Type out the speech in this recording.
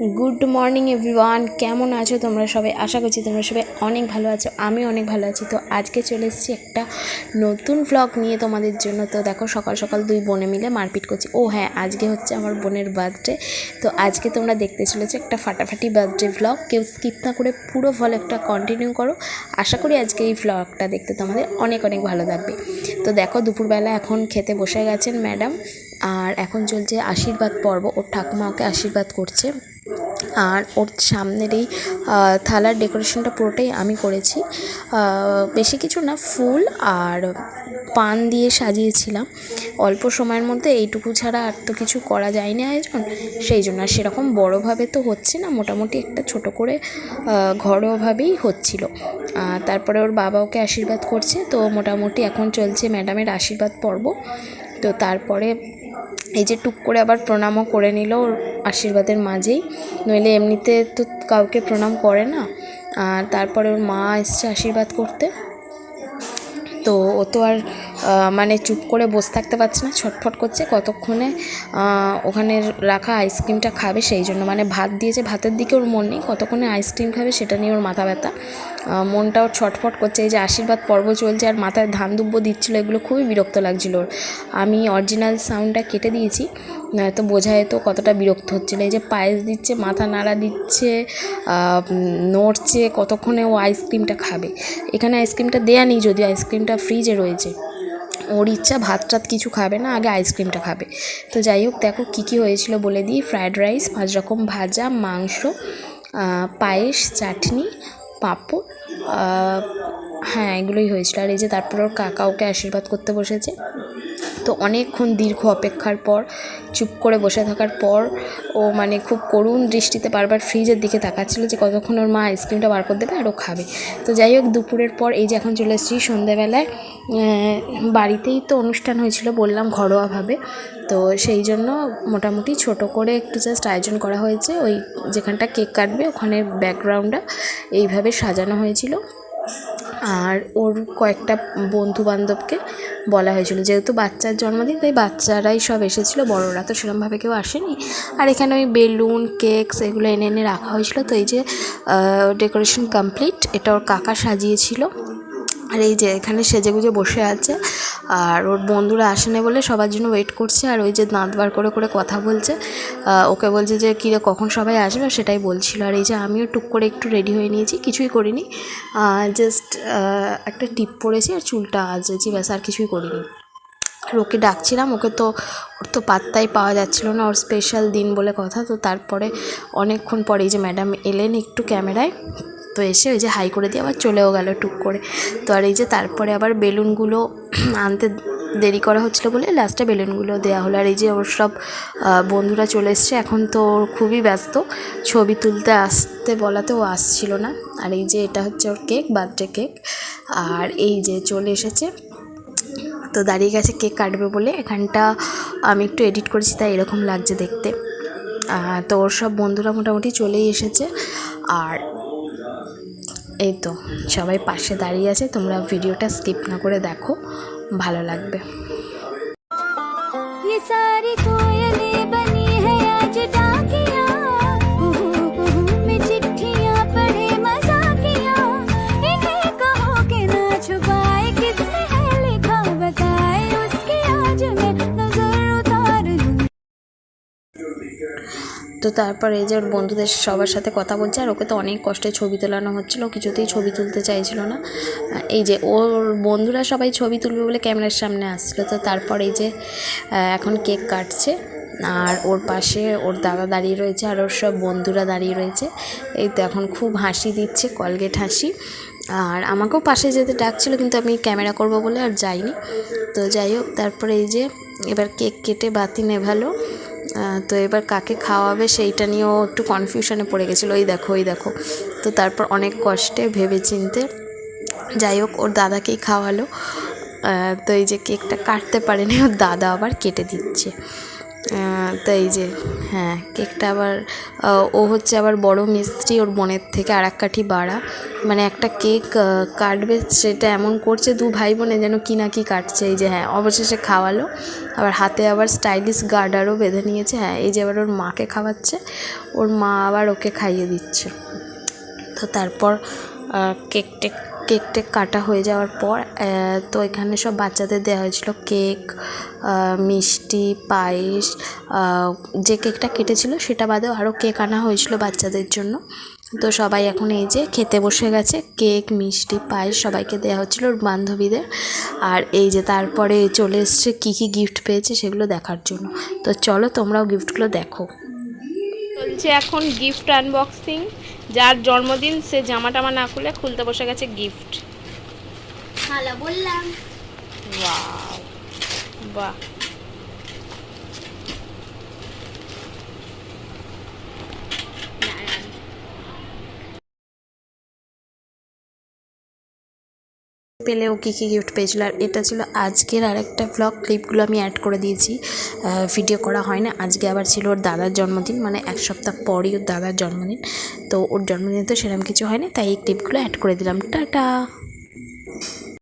Good morning everyone, কেমন আছো তোমরা সবাই? আশা করছি তোমরা সবাই অনেক ভালো আছো। আমি অনেক ভালো আছি। তো আজকে চলে এসেছি একটা নতুন ভ্লগ নিয়ে তোমাদের জন্য। তো দেখো, সকাল সকাল দুই বোনে মিলে মারপিট করছি। ও হ্যাঁ, আজকে হচ্ছে আমার বোনের বার্থডে। তো আজকে তোমরা দেখতে চলেছো একটা ফাটাফাটি বার্থডে ভ্লগ। কেউ স্কিপ না করে পুরো ভ্লগটা কন্টিনিউ করো। আশা করি আজকে এই ভ্লগটা দেখতে তোমাদের অনেক অনেক ভালো লাগবে। তো দেখো, দুপুরবেলা এখন খেতে বসে গেছেন ম্যাডাম। আর এখন চলছে আশীর্বাদ পর্ব। ওর ঠাকুমা ওকে আশীর্বাদ করছে। আর ওর সামনের এই থালার ডেকোরেশনটা পুরোটাই আমি করেছি। বেশি কিছু না, ফুল আর পান দিয়ে সাজিয়েছিলাম। অল্প সময়ের মধ্যে এইটুকু ছাড়া আর তো কিছু করা যায়নি আয়োজন, সেই জন্য। আর সেরকম বড়োভাবে তো হচ্ছে না, মোটামুটি একটা ছোট করে ঘরোয়াভাবেই হচ্ছিল। তারপরে ওর বাবা ওকে আশীর্বাদ করছে। তো মোটামুটি এখন চলছে ম্যাডামের আশীর্বাদ পর্ব। তো তারপরে এই যে টুক করে আবার প্রণামও করে নিল ওর আশীর্বাদের মাঝেই, নইলে এমনিতে তো কাউকে প্রণাম করে না। আর তারপরে ওর মা এসছে আশীর্বাদ করতে। তো ও তো আর মানে চুপ করে বসে থাকতে পারছে না, ছটফট করছে কতক্ষণে ওখানে রাখা আইসক্রিমটা খাবে। সেই জন্য মানে ভাত দিয়েছে, ভাতের দিকে ওর মন নেই, কতক্ষণে আইসক্রিম খাবে সেটা নিয়ে ওর মাথা ব্যথা। মনটা ওর ছটফট করছে। এই যে আশীর্বাদ পর্ব চলছে আর মাথায় ধান দুব্য দিচ্ছিলো, এগুলো খুবই বিরক্ত লাগছিলো ওর। আমি অরিজিনাল সাউন্ডটা কেটে দিয়েছি, তো বোঝায় তো কতটা বিরক্ত হচ্ছিলো। এই যে পায়েস দিচ্ছে, মাথা নাড়া দিচ্ছে, নড়ছে, কতক্ষণে ও আইসক্রিমটা খাবে। এখানে আইসক্রিমটা দেয়া নেই, যদিও আইসক্রিমটা ফ্রিজে রয়েছে। ওর ইচ্ছা ভাত টাত কিছু খাবে না, আগে আইসক্রিমটা খাবে। তো যাই হোক, দেখো কী কী হয়েছিল বলে দিই। ফ্রায়েড রাইস, 5 রকম ভাজা, মাংস, পায়েস, চাটনি, পাঁপড়, হ্যাঁ এগুলোই হয়েছিল। আর এই যে তারপর ওর কাকা ওকে আশীর্বাদ করতে বসেছে। তো অনেকক্ষণ দীর্ঘ অপেক্ষার পর, চুপ করে বসে থাকার পর, ও মানে খুব করুণ দৃষ্টিতে বারবার ফ্রিজের দিকে তাকাচ্ছিল যে কতক্ষণ ওর মা আইসক্রিমটা বার করে দেবে আর ও খাবে। তো যাই হোক, দুপুরের পর এই যে এখন চলে এসেছি সন্ধ্যেবেলায়। বাড়িতেই তো অনুষ্ঠান হয়েছিল বললাম, ঘরোয়াভাবে। তো সেই জন্য মোটামুটি ছোট করে একটু জাস্ট আয়োজন করা হয়েছে। ওই যেখানটা কেক কাটবে ওখানে ব্যাকগ্রাউন্ডটা এইভাবে সাজানো হয়েছিল। আর ওর কয়েকটা বন্ধু বান্ধবকে বলা হয়েছিল, যেহেতু বাচ্চার জন্মদিন তাই বাচ্চারাই সব এসেছিলো, বড়রা তো সেরকমভাবে কেউ আসেনি। আর এখানে ওই বেলুন, কেকস এগুলো এনে এনে রাখা হয়েছিল। তো এই যে ডেকোরেশন কমপ্লিট, এটা ওর কাকা সাজিয়েছিল। আর এই যে এখানে সেজেগুজে বসে আছে। আর ওর বন্ধুরা আসেনি বলে সবার জন্য ওয়েট করছে। আর ওই যে দাঁত বার করে করে কথা বলছে, ওকে বলছে যে কিরে কখন সবাই আসবে, সেটাই বলছিল। আর এই যে আমিও টুক করে একটু রেডি হয়ে নিয়েছি, কিছুই করিনি, জাস্ট একটা টিপ পরেছি আর চুলটা আঁচড়েছি, ব্যাস, আর কিছুই করিনি। আর ওকে ডাকছিলাম, ওর তো পাত্তাই পাওয়া যাচ্ছিলো না, ওর স্পেশাল দিন বলে কথা। তো তারপরে অনেকক্ষণ পরে এই যে ম্যাডাম এলেন একটু ক্যামেরায়। তো এসে ওই যে হাই করে দিয়ে আবার চলেও গেল টুক করে। তো আর এই যে তারপরে আবার বেলুনগুলো আনতে দেরি করা হচ্ছিলো বলে লাস্টে বেলুনগুলো দেওয়া হলো। আর এই যে ওর সব বন্ধুরা চলে এসছে। এখন তো খুবই ব্যস্ত, ছবি তুলতে আসতে বলাতে ও আসছিল না। আর এই যে এটা হচ্ছে ওর কেক, বার্থডে কেক। আর এই যে চলে এসেছে, তো দাঁড়িয়ে গেছে কেক কাটবে বলে। এখানটা আমি একটু এডিট করেছি তাই এরকম লাগছে দেখতে। তো ওর সব বন্ধুরা মোটামুটি চলেই এসেছে। আর এই তো সবাই পাশে দাঁড়িয়ে আছে। তোমরা ভিডিওটা স্কিপ না করে দেখো, ভালো লাগবে। তো তারপর এই যে ওর বন্ধুদের সবার সাথে কথা বলছে। আর ওকে তো অনেক কষ্টে ছবি তোলানো হচ্ছিলো, কিছুতেই ছবি তুলতে চাইছিল না। এই যে ওর বন্ধুরা সবাই ছবি তুলবে বলে ক্যামেরার সামনে আসছিলো। তো তারপর এই যে এখন কেক কাটছে। আর ওর পাশে ওর দাদা দাঁড়িয়ে রয়েছে আর ওর সব বন্ধুরা দাঁড়িয়ে রয়েছে। এই তো এখন খুব হাসি দিচ্ছে, কলগেট হাসি। আর আমাকেও পাশে যেতে ডাকছিলো, কিন্তু আমি ক্যামেরা করব বলে আর যাইনি। তো যাই হোক, তারপরে এই যে এবার কেক কেটে বাতি নেভালো। তো এবার কাকে খাওয়াবে সেইটা নিয়েও একটু কনফিউশনে পড়ে গেছিলো। ওই দেখো। তো তারপর অনেক কষ্টে ভেবে চিনতে যাই হোক ওর দাদাকেই খাওয়ালো। তো এই যে কেকটা কাটতে পারেনি, ওর দাদা আবার কেটে দিচ্ছে। তো এই যে হ্যাঁ কেকটা আবার ও হচ্ছে আবার বড় মিস্ত্রি, ওর বোনের থেকে আর এক কাঠি বাড়া, মানে একটা কেক কাটবে সেটা এমন করছে, দু ভাই বোনে যেন কি না কি কাটছে। এই যে হ্যাঁ অবশেষে খাওয়ালো, আবার হাতে আবার স্টাইলিশ গার্ডারও বেঁধে নিয়েছে। হ্যাঁ এই যে আবার ওর মাকে খাওয়াচ্ছে, ওর মা আবার ওকে খাইয়ে দিচ্ছে। তো তারপর কেক টেক কাটা হয়ে যাওয়ার পর তো এখানে সব বাচ্চাদের দেওয়া হয়েছিল কেক, মিষ্টি, পায়েস। যে কেকটা কেটেছিল সেটা বাদেও আরও কেক আনা হয়েছিল বাচ্চাদের জন্য। তো সবাই এখন এই যে খেতে বসে গেছে, কেক, মিষ্টি, পায়েস সবাইকে দেওয়া হচ্ছিল ওর বান্ধবীদের। আর এই যে তারপরে চলে এসছে কী কী গিফট পেয়েছে সেগুলো দেখার জন্য। তো চলো তোমরাও গিফটগুলো দেখো। চলছে এখন গিফট আনবক্সিং। যার জন্মদিন সে জামা টামা না খুলতে বসে গেছে গিফট। ভালো বললাম। ওয়াও, বাহ, পেলেও কী কী গিফট পেয়েছিল। আর এটা ছিল আজকের আরেকটা ব্লগ, ক্লিপগুলো আমি অ্যাড করে দিয়েছি, ভিডিও করা হয় না। আজকে আবার ছিল ওর দাদার জন্মদিন, মানে এক সপ্তাহ পরই ওর দাদার জন্মদিন। তো ওর জন্মদিনে তো সেরকম কিছু হয়নি, তাই এই ক্লিপগুলো অ্যাড করে দিলাম। টাটা।